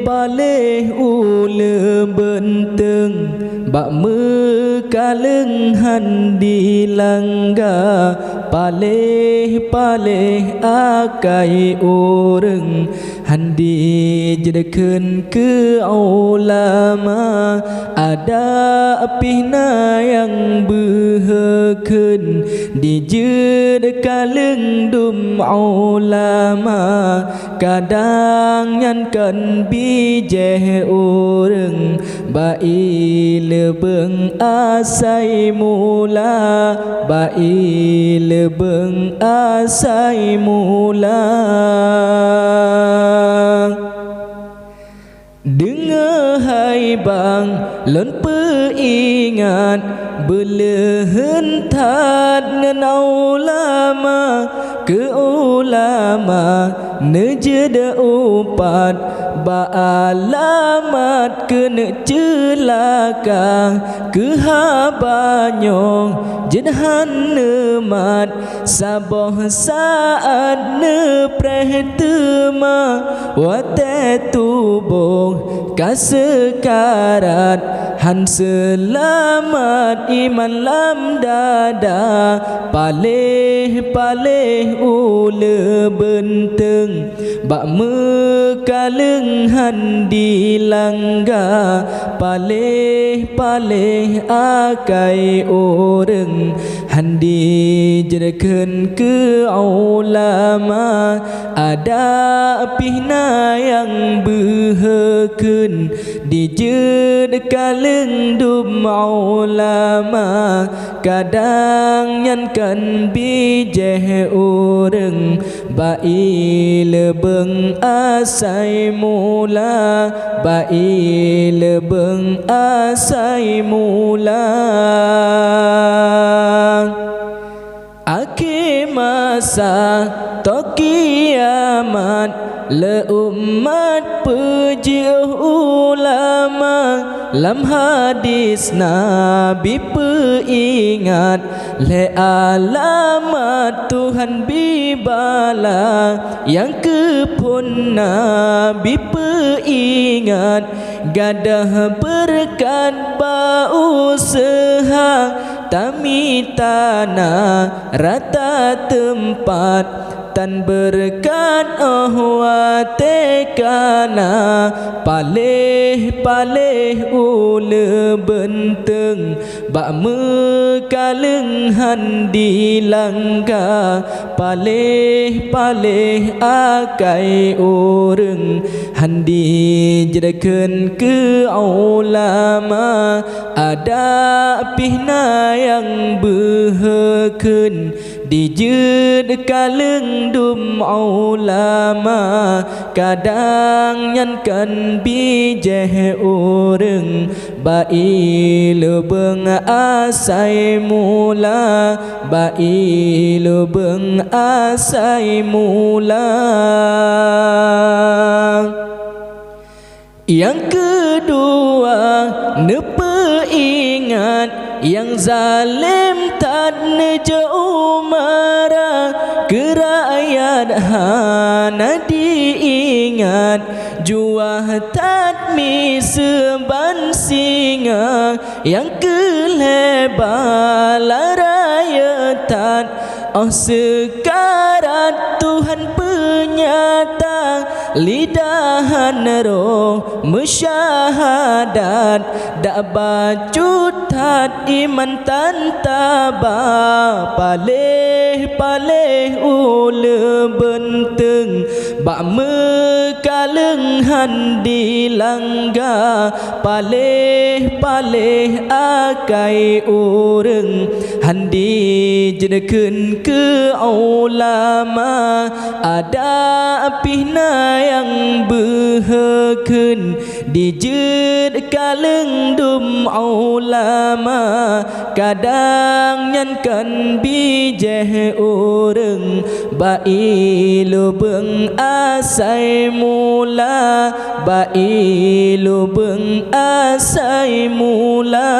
paleh ule benteng bak mekaleng handi langga paleh akai orang handi jedekeun ke ulama ada pihna yang behekeun di jedekaleng dum ulama kadang nyankan bijeh orang bai lebeng asai mula bai lebeng asai mula dengar hai bang lon peingat belehen tad ngan ulama ke ulama nejeda upat ba alamat kena celaka ke habanyong jenhan nemat saboh saat ne prehtema wate tubuh kasekarat han selamat iman lam dada paleh ule benteng bak mekaleng handi langga paleh akai orang handi jedekeun ke ulama ada pihna yang behekeun di jedekaleng dum ulama kadang nyankan bijeh orang bai lebeng asai mula bai lebeng asai mula akhir masa to kiamat le umat puji ulama lam hadis nabi peingat le alamat Tuhan bibala yang kepun nabi peingat gadah berkat bausaha tami tanah rata tempat tan berkat ahwatekana paleh ule benteng bak mekaleng handi langga paleh akai orang handi jedekeun ke ulama ada pihna yang behekeun di jedekaleng dum ulama kadang nyankan bijeh orang bai lebeng asai mula bai lebeng asai mula yang kedua nepeingat yang zalim tak nejauh marah kerayat hana diingat juah tatmi seban singa yang kelebal rayatan sekarat Tuhan penyata lidahan roh mesyahadat dak bacutat iman tantaba paleh ule benteng bak mekaleng handi langga paleh akai orang handi jedekeun ke ulama ada pihna yang behekeun di jedekaleng dum ulama kadang nyankan bijeh orang bai lebeng asai mula bai lebeng asai mula